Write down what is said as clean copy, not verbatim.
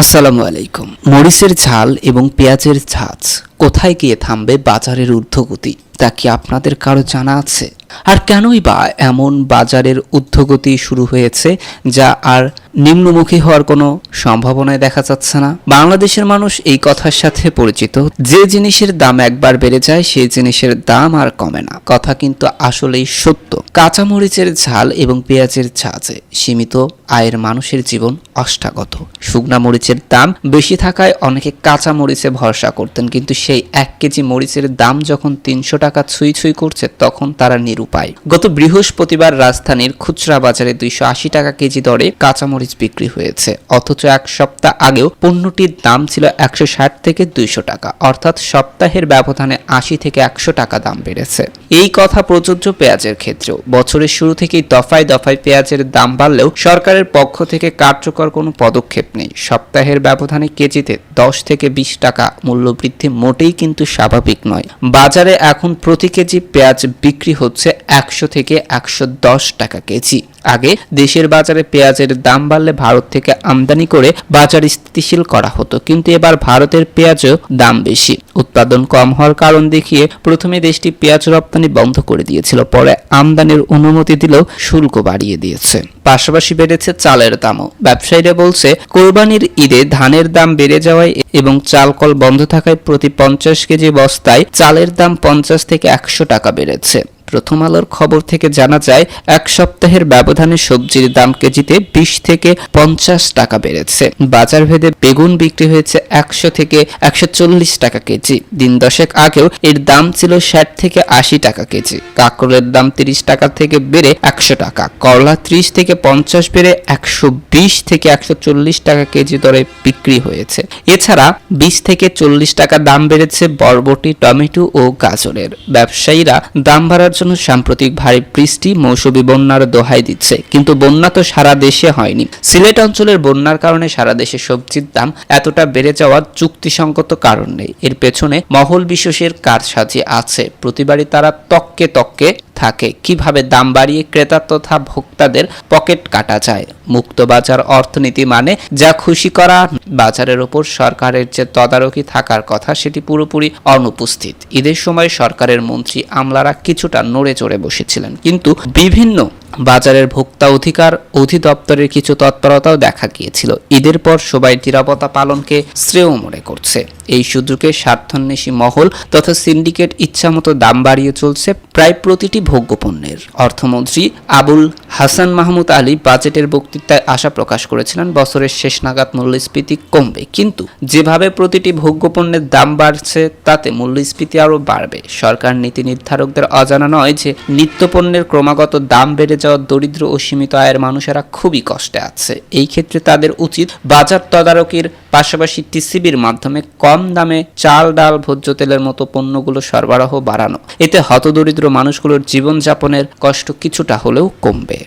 আসসালামু আলাইকুম। মরিচের ঝাল এবং পেঁয়াজের ঝাঁজ কোথায় গিয়ে থামবে বাজারের ঊর্ধ্বগতি, তা কি আপনাদের কারো জানা আছে? আর কেনই বা এমন বাজারের ঊর্ধ্বগতি শুরু হয়েছে যা আর নিম্নমুখী হওয়ার কোনো সম্ভাবনাই দেখা যাচ্ছে না? বাংলাদেশের মানুষ এই কথার সাথে পরিচিত, যে জিনিসের দাম একবার বেড়ে যায় সেই জিনিসের দাম আর কমে না। কথা কিন্তু আসলেই সত্য। কাঁচামরিচের ঝাল এবং পেঁয়াজের ঝাঁজে সীমিত আয়ের মানুষের জীবন অষ্টাগত। শুকনা মরিচের দাম বেশি থাকায় অনেকে কাঁচা মরিচে ভরসা করতেন, কিন্তু সেই 1 কেজি মরিচের দাম যখন 300 টাকা ছুঁই ছুঁই করছে তখন তারা নিরুপায়। গত বৃহস্পতিবার রাজধানীর খুচরা বাজারে 280 টাকা কেজি দরে কাঁচামরিচ বিক্রি হয়েছে, অথচ এক সপ্তাহ আগেও পণ্যটির দাম ছিল 160 থেকে 200 টাকা, অর্থাৎ সপ্তাহের ব্যবধানে 80 থেকে 100 টাকা দাম বেড়েছে। এই কথা প্রযোজ্য পেঁয়াজের ক্ষেত্রেও। বছরের শুরু থেকেই দফায় দফায় পেঁয়াজের দাম বাড়লেও সরকারের পক্ষ থেকে কার্যকর কোনো পদক্ষেপ নেই। সপ্তাহের ব্যবধানে কেজিতে 10 থেকে 20 টাকা মূল্য বৃদ্ধি মোটেই কিন্তু স্বাভাবিক নয়। বাজারে এখন প্রতি কেজি পেঁয়াজ বিক্রি হচ্ছে 100 থেকে 110 টাকা কেজি। আগে দেশের বাজারে পেঁয়াজের দাম বাড়লে ভারত থেকে আমদানি করে বাজার স্থিতিশীল করা হতো, কিন্তু এবার ভারতের পেঁয়াজও দাম বেশি। উৎপাদন কম হওয়ার কারণ দেখিয়ে প্রথমে দেশটি পেঁয়াজ রপ্তানি বন্ধ করে দিয়েছিল, পরে আমদানির অনুমতি দিলেও শুল্ক বাড়িয়ে দিয়েছে। পাশাপাশি বেড়েছে চালের দামও। ব্যবসায়ীরা বলছে, কোরবানির ঈদে ধানের দাম বেড়ে যাওয়ায় এবং চালকল বন্ধ থাকায় প্রতি 50 কেজি বস্তায় চালের দাম 50 থেকে 100 টাকা বেড়েছে। প্রথম আলোর খবর থেকে জানা যায়, এক সপ্তাহের ব্যবধানে সবজির দাম কেজিতে 20 থেকে 50 টাকা বেড়েছে। বাজার ভেদে বেগুন বিক্রি হয়েছে 100 থেকে 140 টাকা কেজি। দিন দশেক আগেও এর দাম ছিল 60 থেকে 80 টাকা কেজি। কাঁকরোলের দাম 30 টাকা থেকে বেড়ে 100 টাকা, করলা 30 থেকে 50 বেড়ে 120 থেকে 140 টাকা কেজি দরে বিক্রি হয়েছে। এছাড়া 20 থেকে 40 টাকা দাম বেড়েছে বরবটি, টমেটো ও গাজরের। ব্যবসায়ীরা দাম বাড়ার জন্য সাম্প্রতিক ভারী বৃষ্টি, মৌসুমী বন্যার দোহাই দিচ্ছে, কিন্তু বন্যা তো সারা দেশে হয়নি। সিলেট অঞ্চলের বন্যার কারণে সারা দেশে সবজির দাম এতটা বেড়ে যাওয়ার যুক্তিসঙ্গত কারণ নেই। এর পেছনে মহল বিশেষের কারসাজি আছে। প্রতিবারই তারা তককে তককে থাকে কিভাবে দাম বাড়িয়ে ক্রেতা তথা ভোক্তাদের পকেট কাটা যায়। মুক্ত বাজার অর্থনীতি মানে যা খুশি করা। বাজারের ওপর সরকারের যে তদারকি থাকার কথা সেটি পুরোপুরি অনুপস্থিত। ঈদের সময় সরকারের মন্ত্রী আমলারা কিছুটা নড়ে চড়ে বসেছিলেন, কিন্তু বিভিন্ন বাজারের ভোক্তা অধিকার অধিদপ্তরের কিছু তৎপরতাও দেখা গিয়েছিল। ঈদের পর সবাই নিরাপত্তা পালনকে শ্রেয় মনে করছে। এই সুযোগে স্বার্থান্বেষী মহল তথা সিন্ডিকেট ইচ্ছামতো দাম বাড়িয়ে চলছে প্রায় প্রতিটি ভোগ্যপণ্যের। অর্থমন্ত্রী আবুল হাসান মাহমুদ আলী বাজেটের বক্তৃতায় আশা প্রকাশ করেছিলেন বছরের শেষ নাগাদ মূল্যস্ফীতি কমবে, কিন্তু যেভাবে প্রতিটি ভোগ্যপণ্যের দাম বাড়ছে তাতে মূল্যস্ফীতি আরও বাড়বে। সরকার নীতি নির্ধারকদের অজানা নয় যে নিত্যপণ্যের ক্রমাগত দাম বেড়ে যাওয়া দরিদ্র ও সীমিত আয়ের মানুষেরা খুবই কষ্টে আছে। এই ক্ষেত্রে তাদের উচিত বাজার তদারকির পাশাপাশি টিসিবির মাধ্যমে কম দামে চাল, ডাল, ভোজ্য তেলের মতো পণ্যগুলো সরবরাহ বাড়ানো। এতে হতদরিদ্র মানুষগুলোর জীবনযাপনের কষ্ট কিছুটা হলেও কমবে।